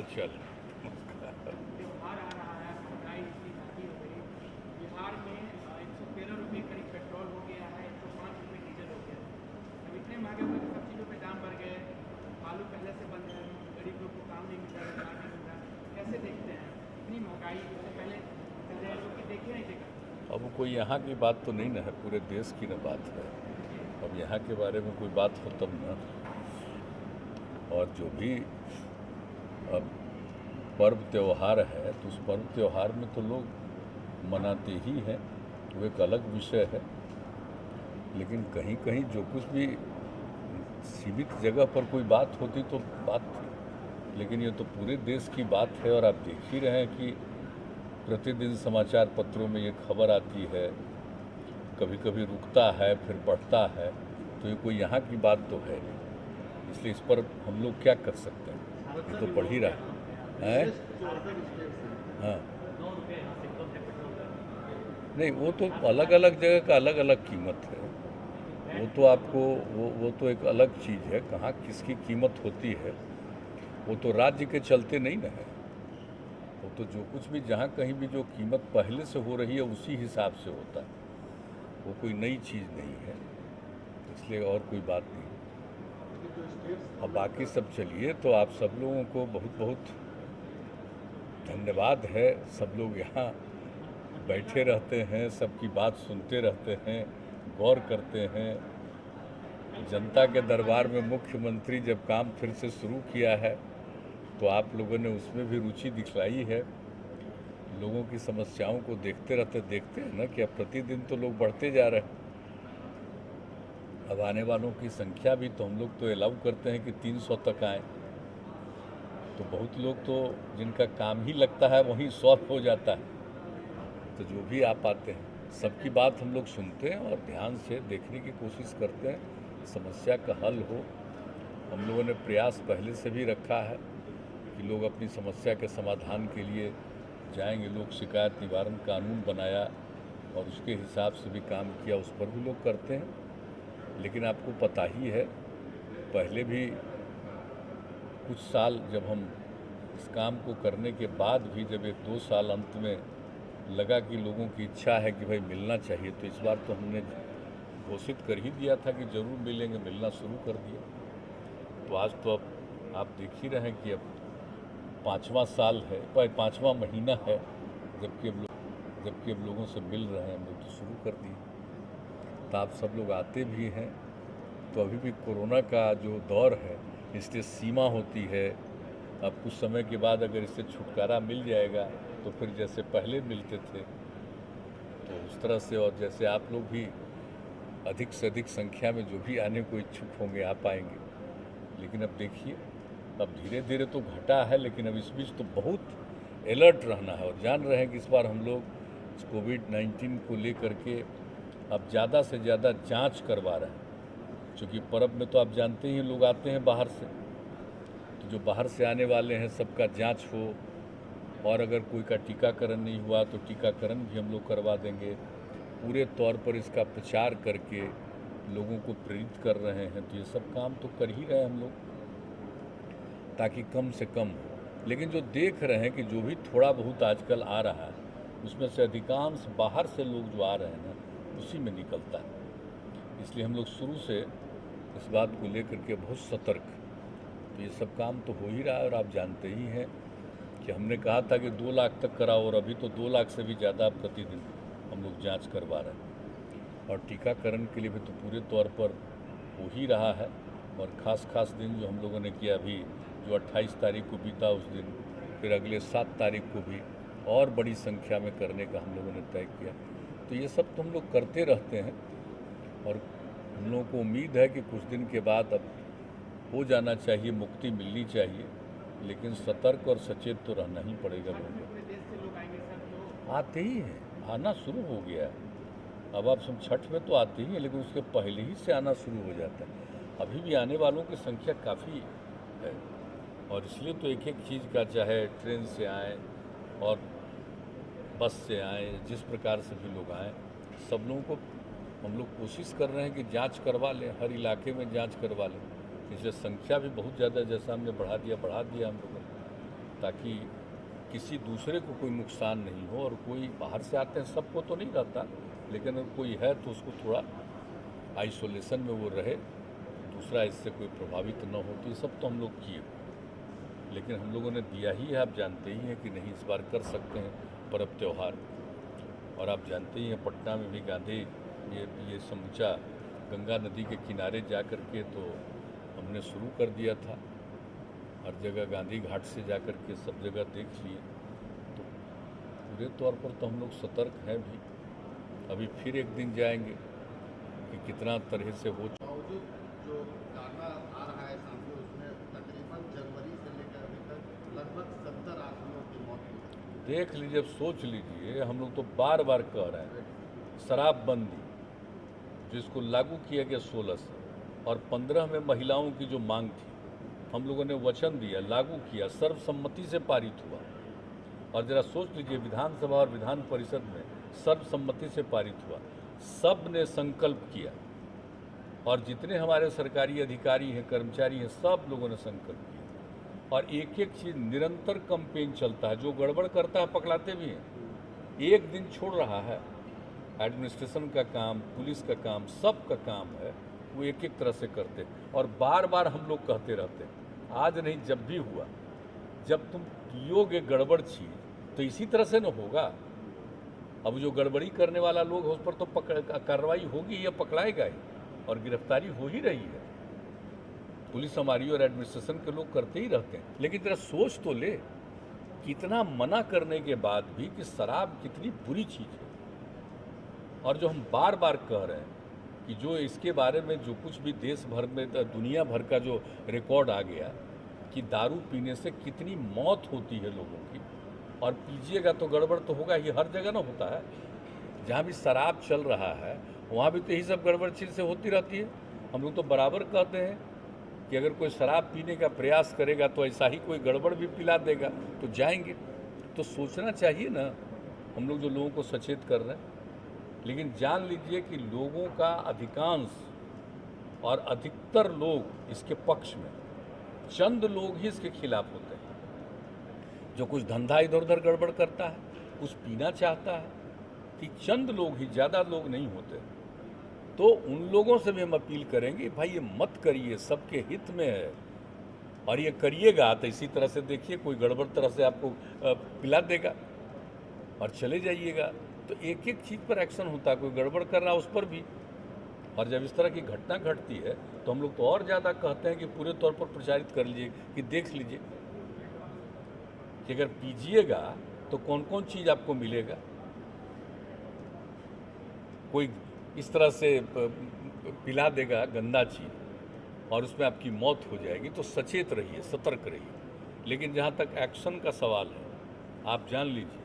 चल। त्योहार आ रहा है, महंगाई इतनी ज़्यादा हो गई। बिहार में 113 रुपये करीब पेट्रोल हो गया है, 105 रुपये डीजल हो गया है। अब इतने महंगे हुए कि सब चीज़ों पे दाम बढ़ गए। आलू पहले से बंद है, गरीब लोग को काम नहीं मिल रहा, रोजगार नहीं मिल रहा। कैसे देखते हैं इतनी महंगाई? इससे पहले पहले लोग की देखे नहीं देखा। अब कोई यहाँ की बात तो नहीं ना है, पूरे देश की ना बात है। अब यहाँ के बारे में कोई बात हो तब ना। और जो भी अब पर्व त्यौहार है तो उस पर्व त्यौहार में तो लोग मनाते ही हैं, वो एक अलग विषय है। लेकिन कहीं कहीं जो कुछ भी सीमित जगह पर कोई बात होती तो बात थी, लेकिन ये तो पूरे देश की बात है। और आप देख ही रहे हैं कि प्रतिदिन समाचार पत्रों में ये खबर आती है, कभी कभी रुकता है फिर बढ़ता है। तो ये कोई यहाँ की बात तो है नहीं, इसलिए इस पर हम लोग क्या कर सकते हैं, ये तो बढ़ ही रहा है। हाँ, नहीं वो तो अलग अलग जगह का अलग अलग कीमत है। वो तो आपको वो तो एक अलग चीज़ है, कहाँ किसकी कीमत होती है वो तो राज्य के चलते नहीं ना है। वो तो जो कुछ भी जहाँ कहीं भी जो कीमत पहले से हो रही है उसी हिसाब से होता है, वो कोई नई चीज़ नहीं है, इसलिए और कोई बात नहीं। अब बाकी सब चलिए, तो आप सब लोगों को बहुत बहुत धन्यवाद है। सब लोग यहाँ बैठे रहते हैं, सबकी बात सुनते रहते हैं, गौर करते हैं। जनता के दरबार में मुख्यमंत्री जब काम फिर से शुरू किया है तो आप लोगों ने उसमें भी रुचि दिखलाई है। लोगों की समस्याओं को देखते रहते, देखते हैं ना कि अब प्रतिदिन तो लोग बढ़ते जा रहे हैं। अब आने वालों की संख्या भी तो हम लोग तो अलाउ करते हैं कि 300 तक आए। तो बहुत लोग तो जिनका काम ही लगता है वहीं सॉल्व हो जाता है। तो जो भी आ पाते हैं सबकी बात हम लोग सुनते हैं और ध्यान से देखने की कोशिश करते हैं, समस्या का हल हो। हम लोगों ने प्रयास पहले से भी रखा है कि लोग अपनी समस्या के समाधान के लिए जाएंगे। लोग शिकायत निवारण कानून बनाया और उसके हिसाब से भी काम किया, उस पर भी लोग करते हैं। लेकिन आपको पता ही है, पहले भी कुछ साल जब हम इस काम को करने के बाद भी जब 1-2 साल अंत में लगा कि लोगों की इच्छा है कि भाई मिलना चाहिए, तो इस बार तो हमने घोषित कर ही दिया था कि ज़रूर मिलेंगे, मिलना शुरू कर दिया। तो आज तो अब आप देख ही रहे हैं कि अब 5वां साल है, 5वां महीना है जबकि अब लोगों से मिल रहे हैं हम लोग, तो शुरू कर दिए। तो आप सब लोग आते भी हैं। तो अभी भी कोरोना का जो दौर है, इससे सीमा होती है। अब कुछ समय के बाद अगर इससे छुटकारा मिल जाएगा तो फिर जैसे पहले मिलते थे तो उस तरह से, और जैसे आप लोग भी अधिक से अधिक संख्या में जो भी आने को इच्छुक होंगे आ पाएंगे। लेकिन अब देखिए, अब धीरे धीरे तो घटा है, लेकिन अब इस बीच तो बहुत अलर्ट रहना है। और जान रहे हैं कि इस बार हम लोग इस कोविड-19 को लेकर के अब ज़्यादा से ज़्यादा जांच करवा रहे हैं। क्योंकि पर्व में तो आप जानते ही लोग आते हैं बाहर से, तो जो बाहर से आने वाले हैं सबका जांच हो। और अगर कोई का टीकाकरण नहीं हुआ तो टीकाकरण भी हम लोग करवा देंगे। पूरे तौर पर इसका प्रचार करके लोगों को प्रेरित कर रहे हैं। तो ये सब काम तो कर ही रहे हैं हम लोग, ताकि कम से कम हो। लेकिन जो देख रहे हैं कि जो भी थोड़ा बहुत आजकल आ रहा है उसमें से अधिकांश बाहर से लोग जो आ रहे हैं ना, उसी में निकलता है। इसलिए हम लोग शुरू से इस बात को लेकर के बहुत सतर्क। तो ये सब काम तो हो ही रहा है। और आप जानते ही हैं कि हमने कहा था कि 2 लाख तक कराओ, और अभी तो 2 लाख से भी ज़्यादा प्रतिदिन हम लोग जांच करवा रहे हैं। और टीकाकरण के लिए भी तो पूरे तौर पर हो ही रहा है। और ख़ास दिन जो हम लोगों ने किया, अभी जो 28 तारीख को बीता उस दिन, फिर अगले 7 तारीख को भी और बड़ी संख्या में करने का हम लोगों ने तय किया। तो ये सब तो हम लोग करते रहते हैं। और हम लोगों को उम्मीद है कि कुछ दिन के बाद अब हो जाना चाहिए, मुक्ति मिलनी चाहिए। लेकिन सतर्क और सचेत तो रहना ही पड़ेगा लोगों को। पूरे देश से लोग आएंगे सर, तो आते ही हैं, आना शुरू हो गया है। अब आप सब छठ में तो आते ही हैं, लेकिन उसके पहले ही से आना शुरू हो जाता है। अभी भी आने वालों की संख्या काफ़ी है। और इसलिए तो एक एक चीज़ का, चाहे ट्रेन से आएँ और बस से आएँ, जिस प्रकार से भी लोग आएँ, सब लोगों को हम लोग कोशिश कर रहे हैं कि जांच करवा लें, हर इलाके में जांच करवा लें। इसलिए संख्या भी बहुत ज़्यादा, जैसा हमने बढ़ा दिया हम लोगों ने। ताकि किसी दूसरे को कोई नुकसान नहीं हो। और कोई बाहर से आते हैं, सबको तो नहीं रहता, लेकिन अगर कोई है तो उसको थोड़ा आइसोलेशन में वो रहे, दूसरा इससे कोई प्रभावित न हो। तो ये सब तो हम लोग किए, लेकिन हम लोगों ने दिया ही है। आप जानते ही हैं कि नहीं इस बार कर सकते हैं पर्व त्यौहार। और आप जानते ही हैं पटना में भी गांधी ये समूचा गंगा नदी के किनारे जा कर के तो हमने शुरू कर दिया था। हर जगह गांधी घाट से जा कर के सब जगह देख लिए। तो पूरे तौर पर तो हम लोग सतर्क हैं भी। अभी फिर एक दिन जाएंगे कि कितना तरह से हो। बावजूद जो डाटा आ रहा है सामने, उसमें तकरीबन जनवरी से लेकर अभी तक लगभग 70 आदमियों की मौत हुई। देख लीजिए, अब सोच लीजिए, हम लोग तो बार बार कह रहे हैं शराबबंदी जिसको लागू किया गया 16 से, और 15 में महिलाओं की जो मांग थी, हम लोगों ने वचन दिया, लागू किया, सर्वसम्मति से पारित हुआ। और जरा सोच लीजिए, विधानसभा और विधान परिषद में सर्वसम्मति से पारित हुआ। सब ने संकल्प किया, और जितने हमारे सरकारी अधिकारी हैं, कर्मचारी हैं, सब लोगों ने संकल्प किया। और एक एक चीज़ निरंतर कैंपेन चलता है। जो गड़बड़ करता है पकड़ाते भी हैं। एक दिन छोड़ रहा है। एडमिनिस्ट्रेशन का काम, पुलिस का काम, सब का काम है, वो एक एक तरह से करते हैं। और बार बार हम लोग कहते रहते हैं, आज नहीं जब भी हुआ, जब तुम पियोगे गड़बड़ चीज़ तो इसी तरह से न होगा। अब जो गड़बड़ी करने वाला लोग है उस पर तो कार्रवाई होगी या पकड़ाएगा ही, और गिरफ्तारी हो ही रही है। पुलिस हमारी और एडमिनिस्ट्रेशन के लोग करते ही रहते हैं। लेकिन जरा सोच तो ले, कितना मना करने के बाद भी कि शराब कितनी बुरी चीज़ है। और जो हम बार बार कह रहे हैं कि जो इसके बारे में जो कुछ भी देश भर में, दुनिया भर का जो रिकॉर्ड आ गया कि दारू पीने से कितनी मौत होती है लोगों की, और पीजिएगा तो गड़बड़ तो होगा ही। हर जगह ना होता है, जहाँ भी शराब चल रहा है वहाँ भी तो यही सब गड़बड़ चीज़ से होती रहती है। हम लोग तो बराबर कहते हैं कि अगर कोई शराब पीने का प्रयास करेगा तो ऐसा ही कोई गड़बड़ भी पिला देगा तो जाएंगे। तो सोचना चाहिए ना, हम लोग जो लोगों को सचेत कर रहे हैं। लेकिन जान लीजिए कि लोगों का अधिकांश और अधिकतर लोग इसके पक्ष में, चंद लोग ही इसके खिलाफ होते हैं। जो कुछ धंधा इधर उधर गड़बड़ करता है, कुछ पीना चाहता है, कि चंद लोग ही, ज़्यादा लोग नहीं होते। तो उन लोगों से भी हम अपील करेंगे, भाई ये मत करिए, सबके हित में है। और ये करिएगा तो इसी तरह से देखिए, कोई गड़बड़ तरह से आपको पिला देगा और चले जाइएगा। तो एक एक चीज़ पर एक्शन होता है, कोई गड़बड़ कर रहा है उस पर भी। और जब इस तरह की घटना घटती है तो हम लोग तो और ज़्यादा कहते हैं कि पूरे तौर पर प्रचारित कर लीजिए, कि देख लीजिए कि अगर पीजिएगा तो कौन कौन चीज़ आपको मिलेगा। कोई इस तरह से पिला देगा गंदा चीज़ और उसमें आपकी मौत हो जाएगी, तो सचेत रहिए, सतर्क रहिए। लेकिन जहाँ तक एक्शन का सवाल है, आप जान लीजिए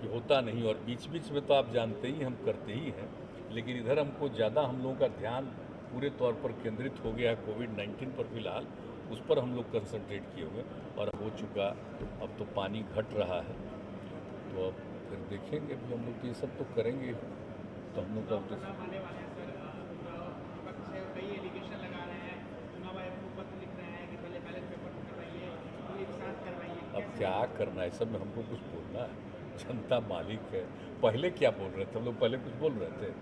कि होता नहीं। और बीच बीच में तो आप जानते ही हम करते ही हैं, लेकिन इधर हमको ज़्यादा, हम लोगों का ध्यान पूरे तौर पर केंद्रित हो गया कोविड-19 पर। फिलहाल उस पर हम लोग कंसंट्रेट किए हुए, और हो चुका। अब तो पानी घट रहा है, तो अब फिर देखेंगे भी हम लोग, ये सब तो करेंगे। तो हम लोग का आने वाले हैं सर, विपक्ष है, कई एलिगेशन लगा रहे हैं, चुनाव आयोग को पत्र लिख रहे हैं कि पहले बैलेट पेपर करवाइए, पूरी एक साथ करवाइए। अब क्या करना है, सब में हमको कुछ बोलना है। जनता मालिक है। पहले क्या बोल रहे थे हम लोग, पहले कुछ बोल रहे थे,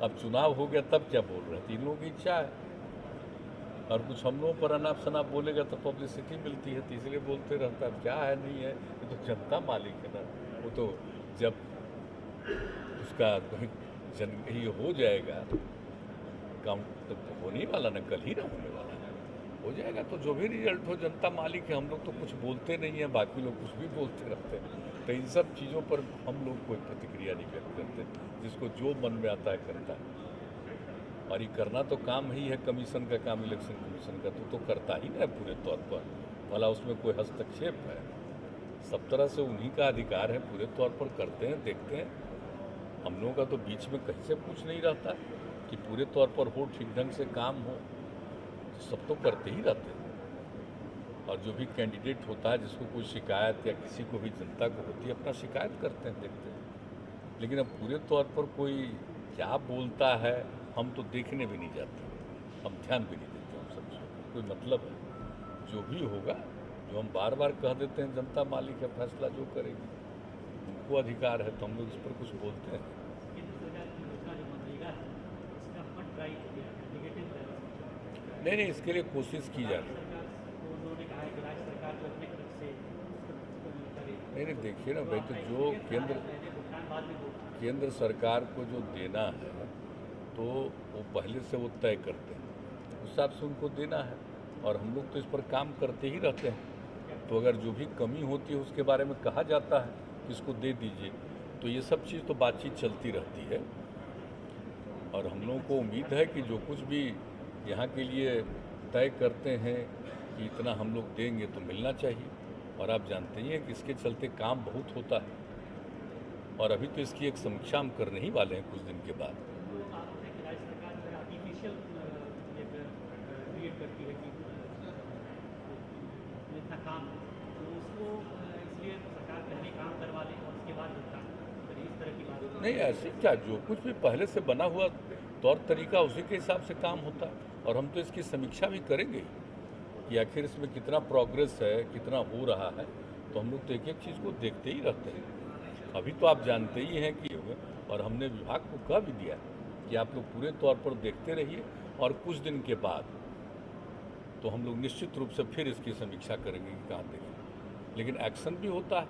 अब चुनाव हो गया तब क्या बोल रहे थे। इन लोगों की इच्छा है, और कुछ हम लोगों पर अनाप शनाप बोलेगा तो पब्लिसिटी मिलती है, तो इसलिए बोलते रहता है। क्या है नहीं है, ये तो जनता मालिक है ना। वो तो जब उसका ये हो जाएगा, काउंट तो होने वाला ना, कल ही ना होने वाला है, हो जाएगा। तो जो भी रिजल्ट हो, जनता मालिक है। हम लोग तो कुछ बोलते नहीं हैं, बाकी लोग कुछ भी बोलते रहते हैं। तो इन सब चीज़ों पर हम लोग कोई प्रतिक्रिया नहीं व्यक्त करते, जिसको जो मन में आता है करता है। और ये करना तो काम ही है कमीशन का काम, इलेक्शन कमीशन का, तो करता ही ना पूरे तौर पर। भला उसमें कोई हस्तक्षेप है? सब तरह से उन्हीं का अधिकार है, पूरे तौर पर करते हैं, देखते हैं। हम लोगों का तो बीच में कहीं से कुछ नहीं रहता कि पूरे तौर पर हो, ठीक ढंग से काम हो। सब तो करते ही रहते हैं। और जो भी कैंडिडेट होता है, जिसको कोई शिकायत या किसी को भी जनता को होती है, अपना शिकायत करते हैं, देखते हैं। लेकिन अब पूरे तौर पर कोई क्या बोलता है, हम तो देखने भी नहीं जाते, हम ध्यान भी नहीं देते। हम सब कोई मतलब है, जो भी होगा जो हम बार बार कह देते हैं जनता मालिक है, फैसला जो करेगी, उनको अधिकार है, तो हम लोग इस पर कुछ बोलते हैं। नहीं, इसके लिए कोशिश की जा रही है। नहीं, देखिए ना भाई, तो जो केंद्र सरकार को जो देना है तो वो पहले से वो तय करते हैं, उस हिसाब से उनको देना है, और हम लोग तो इस पर काम करते ही रहते हैं। तो अगर जो भी कमी होती है उसके बारे में कहा जाता है कि इसको दे दीजिए, तो ये सब चीज़ तो बातचीत चलती रहती है। और हम लोगों को उम्मीद है कि जो कुछ भी यहाँ के लिए तय करते हैं कि इतना हम लोग देंगे तो मिलना चाहिए। और आप जानते ही हैं कि इसके चलते काम बहुत होता है, और अभी तो इसकी एक समीक्षा हम करने ही वाले हैं कुछ दिन के बाद। नहीं, ऐसे क्या, जो कुछ भी पहले से बना हुआ तौर तरीका उसी के हिसाब से काम होता है, और हम तो इसकी समीक्षा भी करेंगे कि आखिर इसमें कितना प्रोग्रेस है, कितना हो रहा है। तो हम लोग तो एक एक चीज़ को देखते ही रहते हैं। अभी तो आप जानते ही हैं कि, और हमने विभाग को कह भी दिया कि आप लोग पूरे तौर पर देखते रहिए, और कुछ दिन के बाद तो हम लोग निश्चित रूप से फिर इसकी समीक्षा करेंगे कि कहाँ देखें। लेकिन एक्शन भी होता है,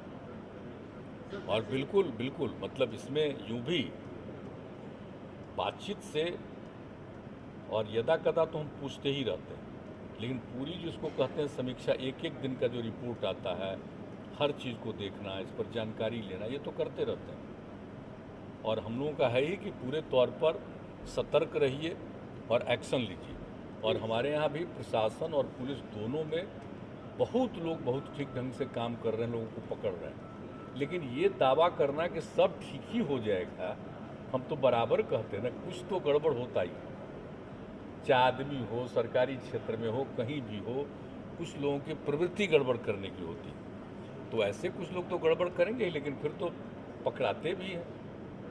और बिल्कुल मतलब इसमें यूं भी बातचीत से और यदा कदा तो हम पूछते ही रहते हैं, लेकिन पूरी जिसको कहते हैं समीक्षा, एक एक दिन का जो रिपोर्ट आता है, हर चीज़ को देखना, इस पर जानकारी लेना, ये तो करते रहते हैं। और हम लोगों का है ही कि पूरे तौर पर सतर्क रहिए और एक्शन लीजिए। और हमारे यहाँ भी प्रशासन और पुलिस दोनों में बहुत लोग बहुत ठीक ढंग से काम कर रहे हैं, लोगों को पकड़ रहे हैं। लेकिन ये दावा करना कि सब ठीक ही हो जाएगा, हम तो बराबर कहते हैं ना, कुछ तो गड़बड़ होता ही, चाहे आदमी हो, सरकारी क्षेत्र में हो, कहीं भी हो, कुछ लोगों की प्रवृत्ति गड़बड़ करने की होती है। तो ऐसे कुछ लोग तो गड़बड़ करेंगे ही, लेकिन फिर तो पकड़ाते भी हैं,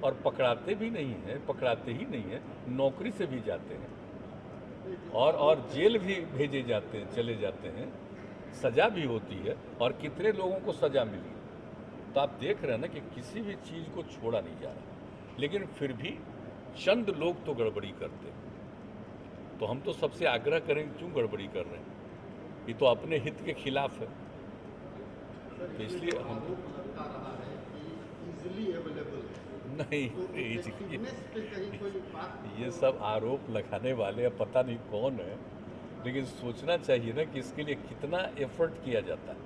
और पकड़ाते भी नहीं हैं, पकड़ाते ही नहीं हैं, नौकरी से भी जाते हैं, और जेल भी भेजे जाते हैं, चले जाते हैं, सज़ा भी होती है, और कितने लोगों को सज़ा मिली। तो आप देख रहे हैं ना कि किसी भी चीज़ को छोड़ा नहीं जा रहा, लेकिन फिर भी चंद लोग तो गड़बड़ी करते हैं। तो हम तो सबसे आग्रह करेंगे, क्यों गड़बड़ी कर रहे हैं, ये तो अपने हित के खिलाफ है। तो इसलिए हम नहीं, ये सब आरोप लगाने वाले पता नहीं कौन है, लेकिन सोचना चाहिए ना कि इसके लिए कितना एफर्ट किया जाता है,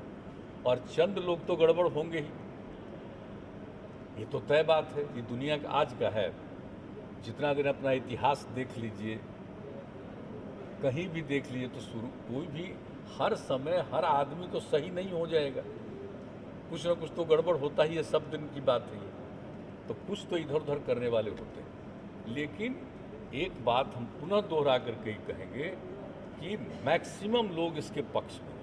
और चंद लोग तो गड़बड़ होंगे ही, ये तो तय बात है। ये दुनिया का आज का है, जितना दिन अपना इतिहास देख लीजिए, कहीं भी देख लीजिए, तो कोई भी हर समय हर आदमी तो सही नहीं हो जाएगा, कुछ ना कुछ तो गड़बड़ होता ही है, सब दिन की बात है ये। तो कुछ तो इधर उधर करने वाले होते हैं। लेकिन एक बात हम पुनः दोहरा करके ही कहेंगे कि मैक्सिमम लोग इसके पक्ष में,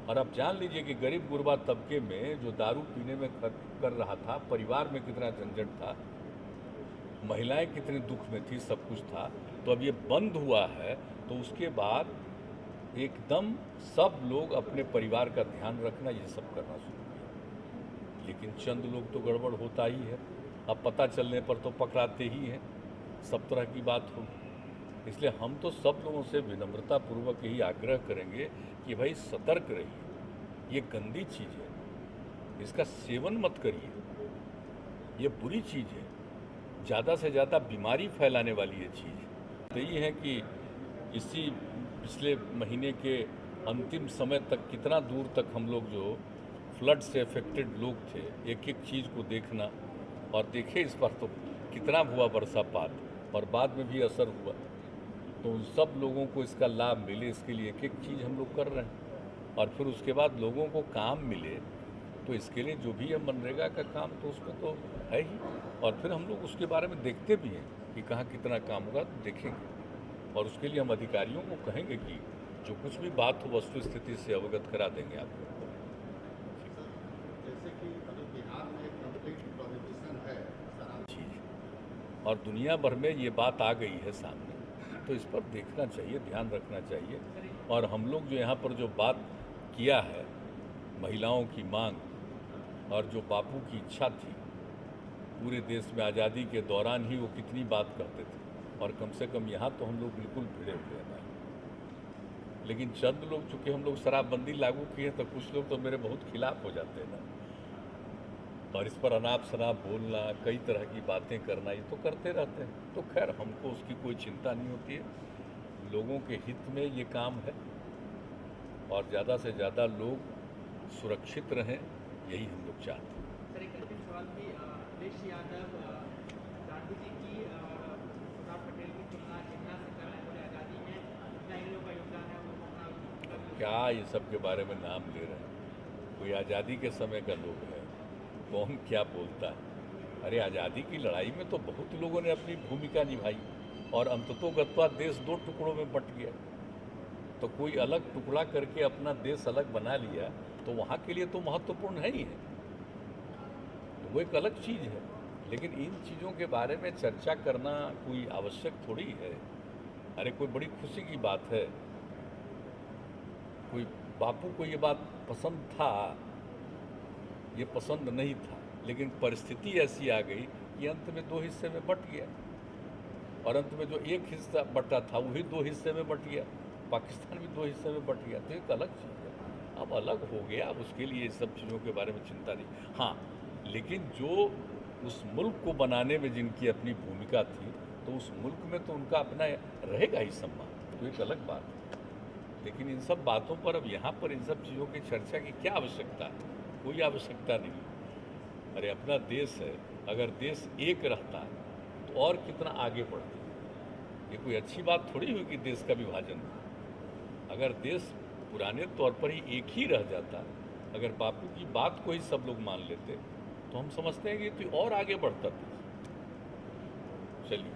और आप जान लीजिए कि गरीब गुरबा तबके में जो दारू पीने में कर रहा था, परिवार में कितना झंझट था, महिलाएं कितने दुख में थी, सब कुछ था। तो अब ये बंद हुआ है, तो उसके बाद एकदम सब लोग अपने परिवार का ध्यान रखना, ये सब करना शुरू किया। लेकिन चंद लोग तो गड़बड़ होता ही है, अब पता चलने पर तो पकड़ाते ही हैं, सब तरह की बात होगी। इसलिए हम तो सब लोगों से विनम्रतापूर्वक यही आग्रह करेंगे कि भाई सतर्क रहिए, ये गंदी चीज़ है, इसका सेवन मत करिए, ये बुरी चीज़ है, ज़्यादा से ज़्यादा बीमारी फैलाने वाली ये चीज़। तो ये है कि इसी पिछले महीने के अंतिम समय तक कितना दूर तक हम लोग जो फ्लड से अफेक्टेड लोग थे, एक एक चीज़ को देखना, और देखे इस बार तो कितना हुआ बरसापात, और बाद में भी असर हुआ। तो उन सब लोगों को इसका लाभ मिले, इसके लिए एक एक चीज़ हम लोग कर रहे हैं। और फिर उसके बाद लोगों को काम मिले, तो इसके लिए जो भी है मनरेगा का काम, तो उसमें तो है ही। और फिर हम लोग उसके बारे में देखते भी हैं कि कहाँ कितना काम होगा, तो देखेंगे। और उसके लिए हम अधिकारियों को कहेंगे कि जो कुछ भी बात हो वस्तु स्थिति से अवगत करा देंगे आपको। जैसे कि अभी बिहार में कंप्लीट प्रोहिबिशन है चीज़, और दुनिया भर में ये बात आ गई है सामने, तो इस पर देखना चाहिए, ध्यान रखना चाहिए। और हम लोग जो यहाँ पर जो बात किया है, महिलाओं की मांग और जो बापू की इच्छा थी, पूरे देश में आज़ादी के दौरान ही वो कितनी बात करते थे, और कम से कम यहाँ तो हम लोग बिल्कुल भिड़े हुए हैं। लेकिन चंद लोग, चूँकि हम लोग शराबबंदी लागू किए तो कुछ लोग तो मेरे बहुत खिलाफ हो जाते हैं ना, और इस पर अनाप शनाप बोलना, कई तरह की बातें करना, ये तो करते रहते हैं। तो खैर हमको उसकी कोई चिंता नहीं होती है, लोगों के हित में ये काम है और ज़्यादा से ज़्यादा लोग सुरक्षित रहें, यही हम लोग चाहते हैं। सर एक अंतिम सवाल भी, अखिलेश यादव गांधी जी की और सरदार पटेल की तुलना जिन्ना से कर रहे हैं, बोले आज़ादी में जितना इन लोगों का योगदान है वो अपना क्या ये सब के बारे में नाम ले रहे हैं? कोई आज़ादी के समय का लोग है, कौन क्या बोलता है? अरे आज़ादी की लड़ाई में तो बहुत लोगों ने अपनी भूमिका निभाई और अंततोगत्वा देश दो टुकड़ों में बंट गया। तो कोई अलग टुकड़ा करके अपना देश अलग बना लिया तो वहाँ के लिए तो महत्वपूर्ण है ही है, तो वो एक अलग चीज़ है। लेकिन इन चीज़ों के बारे में चर्चा करना कोई आवश्यक थोड़ी है। अरे कोई बड़ी खुशी की बात है, कोई बापू को ये बात पसंद था, ये पसंद नहीं था, लेकिन परिस्थिति ऐसी आ गई कि अंत में दो हिस्से में बंट गया, और अंत में जो एक हिस्सा बटा था वही दो हिस्से में बट गया, पाकिस्तान भी दो हिस्से में बट गया। तो एक अलग चीज़ है, अब अलग हो गया, अब उसके लिए सब चीज़ों के बारे में चिंता नहीं। हाँ, लेकिन जो उस मुल्क को बनाने में जिनकी अपनी भूमिका थी, तो उस मुल्क में तो उनका अपना रहेगा ही सम्मान, तो एक अलग बात है। लेकिन इन सब बातों पर अब यहाँ पर इन सब चीज़ों की चर्चा की क्या आवश्यकता है? कोई आवश्यकता नहीं। अरे अपना देश है, अगर देश एक रहता तो और कितना आगे बढ़ता। ये कोई अच्छी बात थोड़ी हुई कि देश का विभाजन हो। अगर देश पुराने तौर पर ही एक ही रह जाता, अगर बापू की बात को ही सब लोग मान लेते, तो हम समझते हैं कि तो और आगे बढ़ता देश। चलिए।